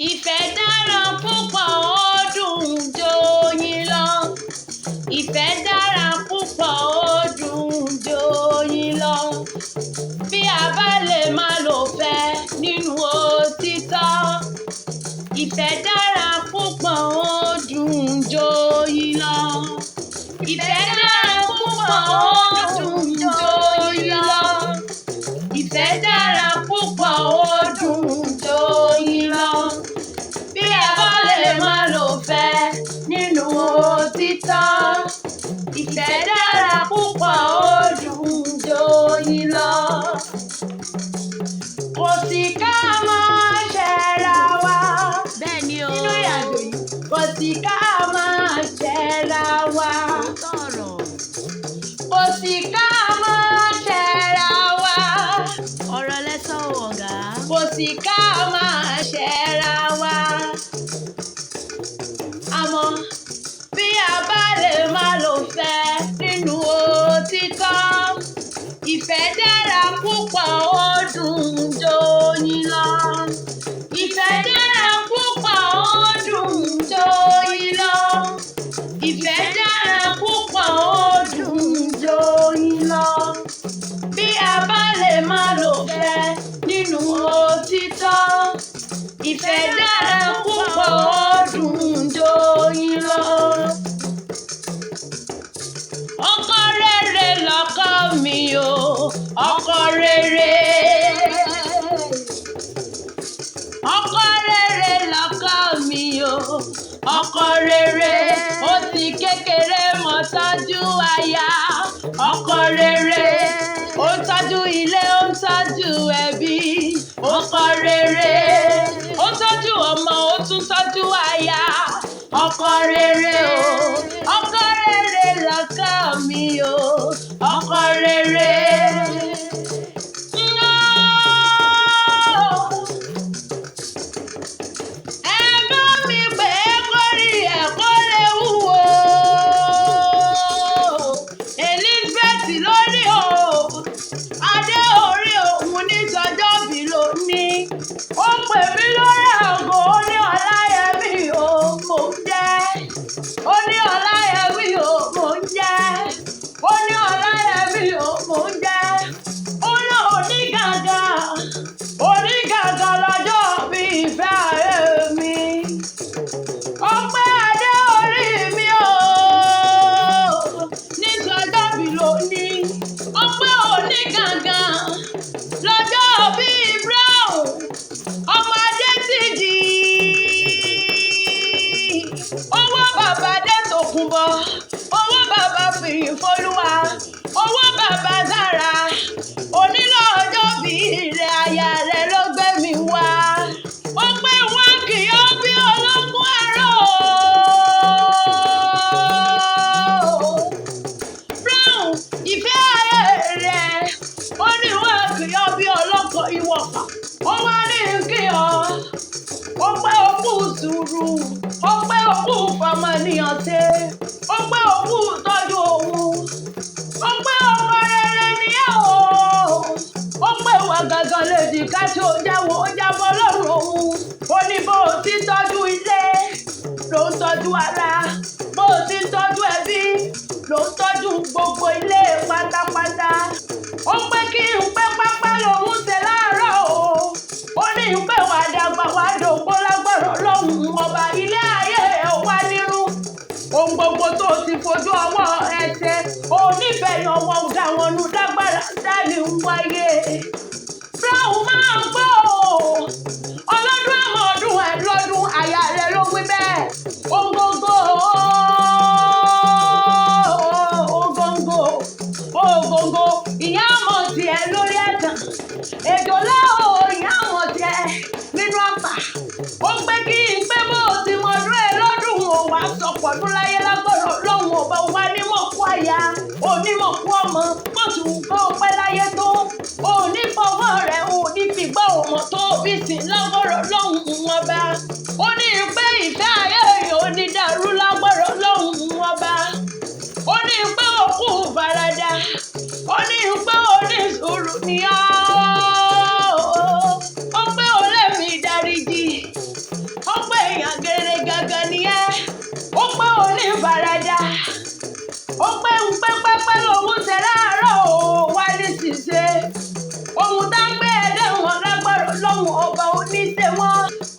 Ìfẹ́ dára púpọ̀ ó dùn joyin lọ. Ìfẹ́ dára púpọ̀ ó dùn joyin lọ. Bí a bá lè máa lò fẹ́ nínú òtítọ́. Ìfẹ́ dára púpọ̀ ó dùn joyin lọ. Ìfẹ́ dára púpọ̀ ó dùn joyin lọ. Ìfẹ́ dára púpọ̀ ó dùn joyin lọ. Bí a bá lè máa lò fẹ́ nínú òtítọ́. Ìfẹ́ dára púpọ̀ ó dùn joyin lọ. Kò sí ká máa ṣẹ̀ra wa. Bẹ́ẹ̀ ni o. Nínú ìrìnàjò yìí, kò sí ká máa ṣẹ̀ra wa. Tọ̀rọ̀. Kò sí ká máa ṣẹ̀ra wa. Ọ̀rọ̀ lẹ́sọ̀ ọ̀gá. Kò sí ká máa ṣẹ̀ra wa. Àmọ́ bí a bá lè máa lò fẹ́ nínú òtítọ́. Ìfẹ́ dára púpọ̀ ó dùn joyin lọ. Ìfẹ́ dára púpọ̀ ó dùn joyin lọ. Ìfẹ́ dára púpọ̀ ó dùn joyin lọ. Bí a bá lè máa lò fẹ́ nínú òtítọ́. Ìfẹ́ dára púpọ̀ ó dùn joyin lọ. Ọkọ rere lọkọ mi o, ọkọ rere. Ọkọ rere lọkọ mi o, ọkọ rere. Ó ti kékeré mọ́ tọ́jú aya. Ọkọ rere. Ó ń tọ́jú ilé, ó ń tọ́jú ẹbí. Ọkọ rere. Ó ń tọ́jú ọmọ, ó tún tọ́jú aya. Ọkọ rere o, ọkọ rere lọkọ mi o, ọkọ rere. Ẹ bá mi pè é kórì ẹ̀ kó lè wúwo. Elizabeth lórí o, adé orí òun ní sọjọ́bí lónìí. Ó pè mí lórí àgọ́, ó ní Ọláyẹmí o, mò ń jẹ́. Ó ní Ọláyẹmí o, mò ń jẹ́. Ó ní Ọláyẹmí o, mò ń jẹ́. Ó ní onígàgà, onígàgà lọ́jọ́ bí ìfẹ́ ayé mi. Ọpẹ́ adé orí mi o, ní sọjọ́bí lónìí. Ọpẹ́ onígàgà lọ́jọ́ bí Brown. Ọmọdé ti jì. Owó bàbá dé Tòkunbọ̀. Owó bàbá fìyìn f'Olúwa. Owó bàbá Zara. Onílò ọjọ́ bí ilẹ̀ aya rẹ̀ ló gbé mi wá. Ó pé wọn kì í bí ológun ẹ̀rọ. Brown, ìfẹ́ ayé rẹ̀. Ó ní wọn kì í bí ọlọ́kọ̀ ìwọ̀fà. Ó wá ní kí ọ. Ó pé òkú sùúrù. Ó pé òkú fọmọnìyàn ṣe. Ó pé òkú tọ́jú òun. Ó pé ọmọ rere ni ẹ o. Ó pé ìwà gàgàn lè dì ká tí ó jáwọ́ ó jábọ́ lọ́rùn òun. Ó ní bó o ti tọ́jú ilé ló ń tọ́jú ara. Bó o ti tọ́jú ẹbí ló ń tọ́jú gbogbo ilé pátápátá. Ó pé kí n pé pápá lòun ṣe láàárọ̀ o. Ó ní pé wàá dàgbà wàá dògbó lágbára lọ́hùn ọba ilé ayé ẹ̀ wá nírú. Ohun gbogbo tó ti fojú ọwọ́ ẹ ṣe. Onífẹ̀ẹ́ yan wọn dá wọn nù lágbára dání ń wáyé. Brown máa ń gbọ́ o. Ọlọ́dún àmọ́ ọdún ẹ̀ lọ́dún àyà rẹ̀ ló wí bẹ́ẹ̀. Ògógó ògógó ògógó ìyá àmọ̀ tiẹ̀ lórí ẹ̀tàn. Èjò láò ìyá àmọ̀ tiẹ̀ nínú ọ̀pá. Ó pé kí n pé bó o ti mọ̀ọ́dún ẹ lọ́dún ò wá sọ̀pọ̀ ọdún láyé lágbọ̀rọ̀ lọ́hùn ọba wa nímọ̀kú àyà onímọ̀kú ọmọ bó ti wù kó pẹ́ láyé tó. Òní fọwọ́ rẹ̀ òní fìgbà ọmọ tó bí sí lágbọ̀rọ̀ lọ́hùn ọba. Ó ní pé ìfẹ́ ayé yìí ò ní dàrú lágbọ̀rọ̀ lọ́hùn ọba. Ó ní pé òkú farada. Ó ní pé onísùúrù ni ọ́. Ó pé ó lè mi dáríjì. Ọlọ́run ọba oníṣẹ́ wọn.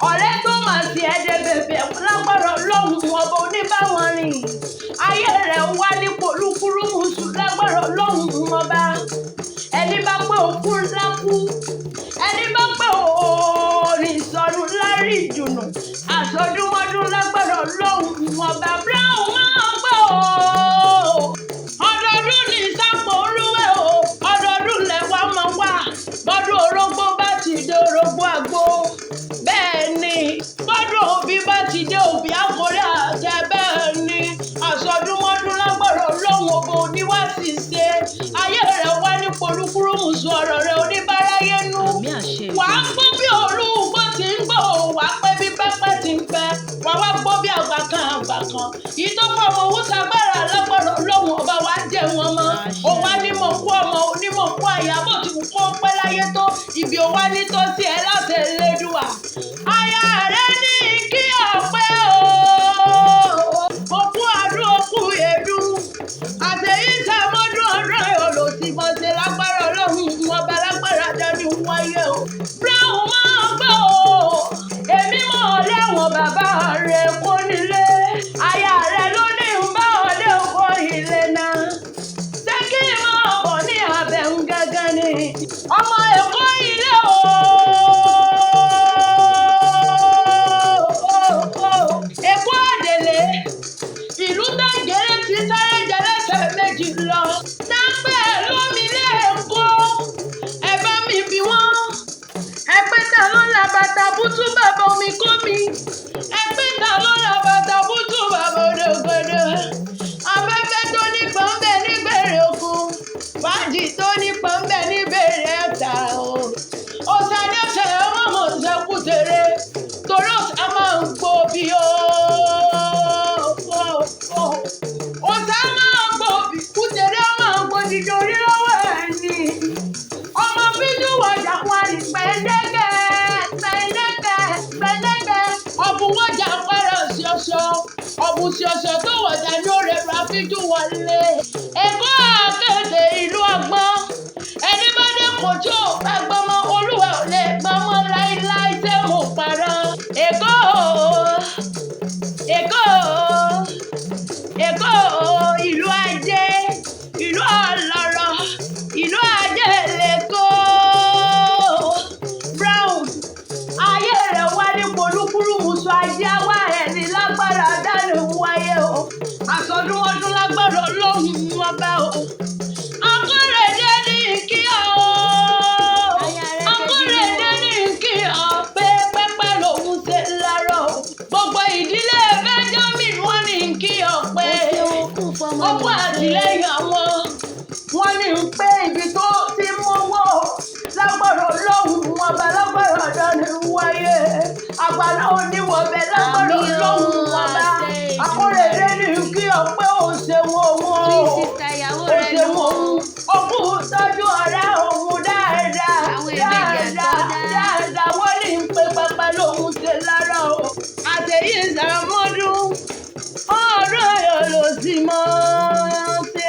Ọ̀rẹ́ tó máa ti ẹ̀dẹ̀ bẹ̀bẹ̀ lágbára Ọlọ́run ọba oníbàwọ̀n rìn. Ayé rẹ̀ wá ní polúkúrúmuṣu lágbára Ọlọ́run ọba. Ẹni bá pé òkú ńlá kú. Ẹni bá pé òòrìn sọnù lárí ìdùnnú. Àsọdúnmọ́dún lágbára Ọlọ́run ọba. Brown máa gbọ́ o. Ọdọọdún ní sápò olúwẹ̀ o. Ọdọọdún lẹ́wà máa wà. Bọ́dún orógbó bá ti dé orógbó àgbo. Bẹ́ẹ̀ ni bọ́dún òbí bá ti dé òbí àkórè àjẹ. Bẹ́ẹ̀ ni àsọdúnmọ́dún lágbára Ọlọ́run ọba oníwà sì ṣe. Ayé rẹ̀ wá ní polúkúrúmuṣu ọ̀rọ̀ rẹ̀ oníbàráyé nú. Wàá gbọ́ bí olúgbó ti ń gbọ́ o. Wàá pẹ́ bí pẹ́pẹ́ ti ń pẹ́. Wàá wá gbọ́ bí àgbà kan. Ìtọ́fọ́ ọmọ owó sagbára lágbára Ọlọ́run ọba wa jẹ́ wọn mọ́. Ó wá ní mọ̀ kú ọmọ onímọ̀ kú àyà bó ti kú kó pẹ́ láyé tó. Ibi ó wá ní tó sí ẹ láti Elédùà. Aya rẹ̀ ní kí ọpẹ́ o. Òkú àdún òkú èédú. Àtẹ̀yí sàmọ́dún ọ̀rọ̀ ìhòòlò tí mo ṣe lágbára Ọlọ́run ọba lágbára dání wáyé o. Brown máa gbọ́ o. Èmi mọ̀ lẹ́wọ̀n bàbá rẹ̀ kó nílé. Aya rẹ̀ ló ní ń bá ọdẹ òkò ilé náà. Ṣé kí n máa bọ̀ ní abẹ́hùn gángan ni? Ọmọ Èkó ilé o. Èkó àdèlé. Ìlú Tàgéré ti sáré jẹlẹ́sẹ̀ méjì lọ. Dápẹ́ lómi lẹ́ẹ̀kọ́. Ẹ bá mi bí wọ́n. Ẹgbẹ́ ta ló la bàtà bútú bàbá omi kó mi. Ẹgbẹ́ ta ló la bàtà bútú bàbá òdòdó. Afẹ́fẹ́ tó ní pọ́ńbẹ́ nígbèrè òkun. Fàájì tó ní pọ́ńbẹ́ níbèrè ẹ̀ta o. Òsàdẹ́sẹ̀ ọmọ mọ̀ ń sẹ́kù tèrè. Torí ọ̀sà máa ń gbòbí o. Ọ̀sà máa ń gbòbí. Kùtèrè máa ń gbòdìdì orí lọ́wọ́ ẹ̀ ni. Ọmọ bíjú wọ̀jà wọn ní pẹ̀lẹ́gẹ̀. Ọ̀bùn wọ̀jà pẹ̀rẹ̀ ṣoṣo. Ọ̀bùn ṣoṣo tó wọ̀jà ní òrè bá bíjú wọlé. Èkó àkéde ìlú ọgbọ́n. Ẹni bá dé kò tí ò bá gbọ́mọ olúwa ò lè gbọ́mọ láíláí ṣé mo parọ́. Èkó ìlú ajé, ìlú ọlọ́rọ̀, ìlú ajé lẹ́kọ́. Brown ayé rẹ̀ wá ní polúkúrúmuṣu ajé wá ẹni lágbára dání wáyé o. Àsọdúnmọ́dún lágbára Ọlọ́run ọba o. Akọ́rẹ̀dé ní kí o. Akọ́rẹ̀dé ní kí o pé pẹ́pẹ́ lòun ṣe lárọ̀ o. Gbogbo ìdílé Benjamin wọ́n ní kí o pé. Ọkọ̀ àtìlẹ́yìn àwọn. Wọ́n ní pé ibi tó ti mọ́wọ́ lágbára Ọlọ́run ọba lágbára dání wáyé. Àgbàlá oníwọ̀bẹ lágbára Ọlọ́run ọba. Akọ́rẹ̀dé ní kí o pé ó ṣe wọ́n wọ́n. Ó ṣe wọ́n. Ọkú tọ́jú ọ̀rẹ́ òun dáadáa. Wọ́n ní pé pápá lòun ṣe lára o. Àtẹ̀yí ìsàmọ́dún. Ọ̀rọ̀ ayọ̀ ló sì mọ́ ṣe.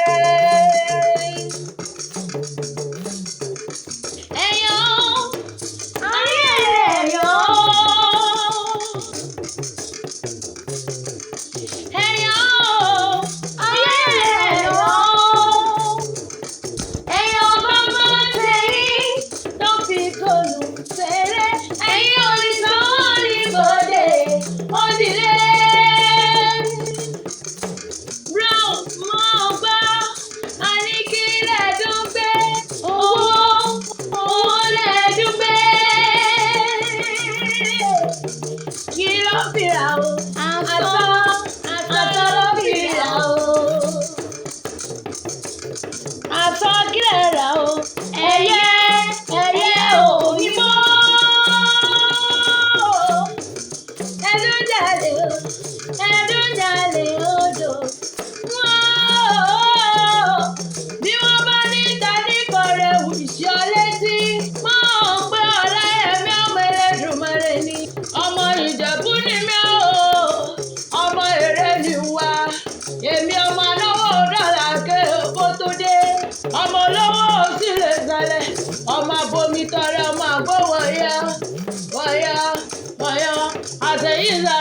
ọmọ abomi tọrẹ ọmọ àbọ̀wọ̀ yá Jesus